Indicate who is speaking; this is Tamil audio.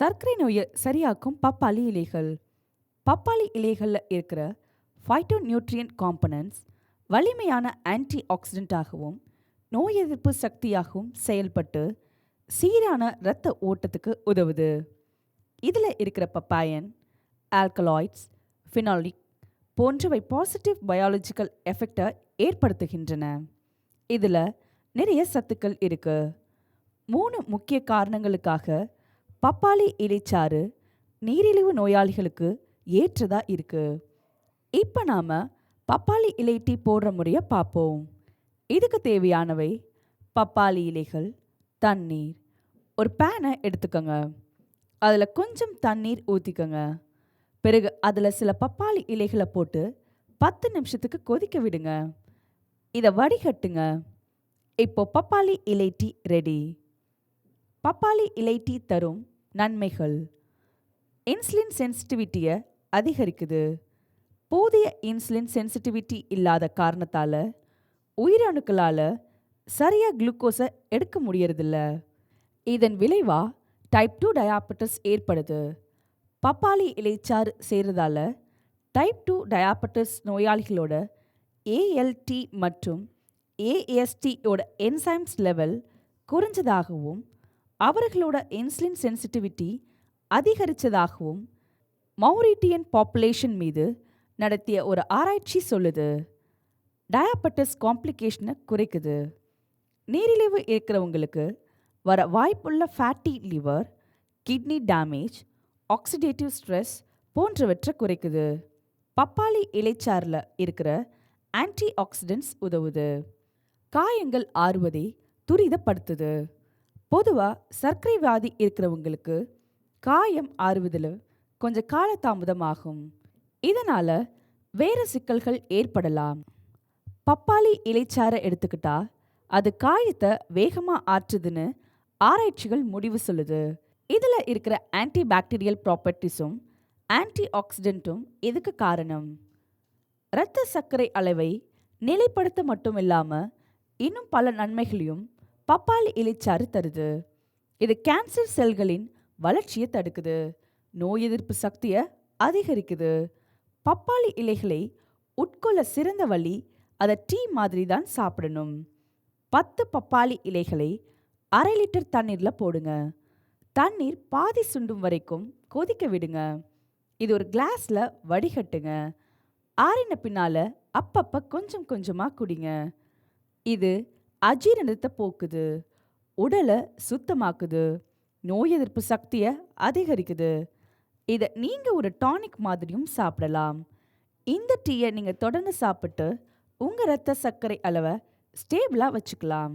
Speaker 1: சர்க்கரை நோயை சரியாக்கும் பப்பாளி இலைகள். பப்பாளி இலைகளில் இருக்கிற ஃபைட்டோ நியூட்ரியன்ட் காம்பனன்ட்ஸ் வலிமையான ஆன்டி ஆக்சிடென்ட்டாகவும் நோய் எதிர்ப்பு சக்தியாகவும் செயல்பட்டு சீரான இரத்த ஓட்டத்துக்கு உதவுது. இதில் இருக்கிற பப்பாயன், ஆல்கலாய்ட்ஸ், ஃபினாலிக் போன்றவை பாசிட்டிவ் பயாலஜிக்கல் எஃபெக்டை ஏற்படுத்துகின்றன. இதில் நிறைய சத்துக்கள் இருக்கு. 3 முக்கிய காரணங்களுக்காக பப்பாளி இலைச்சாறு நீரிழிவு நோயாளிகளுக்கு ஏற்றதா இருக்கு. இப்போ நாம் பப்பாளி இலை டீ போடுற முறையை பார்ப்போம். இதுக்கு தேவையானவை: பப்பாளி இலைகள், தண்ணீர். ஒரு பேனை எடுத்துக்கோங்க. அதில் கொஞ்சம் தண்ணீர் ஊற்றிக்கோங்க. பிறகு அதில் சில பப்பாளி இலைகளை போட்டு 10 நிமிஷத்துக்கு கொதிக்க விடுங்க. இதை வடிகட்டுங்க. இப்போ பப்பாளி இலை டீ ரெடி. பப்பாளி இலை டீ தரும் நன்மைகள்: இன்சுலின் சென்சிட்டிவிட்டியை அதிகரிக்குது. போதிய இன்சுலின் சென்சிட்டிவிட்டி இல்லாத காரணத்தால் உயிரணுக்களால் சரியாக குளுக்கோஸை எடுக்க முடியறதில்ல. இதன் விளைவா டைப் 2 டயாபெட்டிஸ் ஏற்படுது. பப்பாளி இலைச்சாறு செய்கிறதால டைப் 2 டயாபெட்டிஸ் நோயாளிகளோட ஏஎல்டி மற்றும் ஏஎஸ்டியோட என்சைம்ஸ் லெவல் குறைஞ்சதாகவும் அவர்களோட இன்சுலின் சென்சிட்டிவிட்டி அதிகரித்ததாகவும் மௌரிட்டியன் பாப்புலேஷன் மீது நடத்திய ஒரு ஆராய்ச்சி சொல்லுது. டயாபெட்டிஸ் காம்ப்ளிகேஷனை குறைக்குது. நீரிழிவு இருக்கிறவங்களுக்கு வர வாய்ப்புள்ள fatty liver, kidney damage, oxidative stress போன்றவற்றை குறைக்குது. பப்பாளி இலைச்சாறில் இருக்கிற ஆன்டி ஆக்சிடென்ட்ஸ் உதவுது. காயங்கள் ஆறுவதை துரிதப்படுத்துது. பொதுவாக சர்க்கரை வியாதி இருக்கிறவங்களுக்கு காயம் ஆறுவதில் கொஞ்சம் காலதாமதமாகும். இதனால் வேறு சிக்கல்கள் ஏற்படலாம். பப்பாளி இலைச்சாறை எடுத்துக்கிட்டா அது காயத்தை வேகமாக ஆற்றுதுன்னு ஆராய்ச்சிகள் முடிவு சொல்லுது. இதில் இருக்கிற ஆன்டி பாக்டீரியல் ப்ராப்பர்ட்டிஸும் ஆன்டி ஆக்சிடென்ட்டும் இதுக்கு காரணம். இரத்த சர்க்கரை அளவை நிலைப்படுத்த மட்டும் இல்லாமல் இன்னும் பல நன்மைகளையும் பப்பாளி இலைச்சாறு தருது. இது கேன்சர் செல்களின் வளர்ச்சியை தடுக்குது. நோய் எதிர்ப்பு சக்தியை அதிகரிக்குது. பப்பாளி இலைகளை உட்கொள்ள சிறந்த வழி அதை டீ மாதிரி தான் சாப்பிடணும். 10 பப்பாளி இலைகளை 1/2 லிட்டர் தண்ணீரில் போடுங்க. தண்ணீர் பாதி சுண்டும் வரைக்கும் கொதிக்க விடுங்க. இது ஒரு கிளாஸில் வடிகட்டுங்க. ஆறின பின்னால் அப்பப்போ கொஞ்சம் கொஞ்சமாக குடிங்க. இது அஜீரணத்தை போக்குது, உடலை சுத்தமாக்குது, நோய் எதிர்ப்பு சக்தியை அதிகரிக்குது. இதை நீங்கள் ஒரு டானிக் மாதிரியும் சாப்பிடலாம். இந்த டீயை நீங்கள் தொடர்ந்து சாப்பிட்டு உங்கள் இரத்த சர்க்கரை அளவை ஸ்டேபிளாக வச்சுக்கலாம்.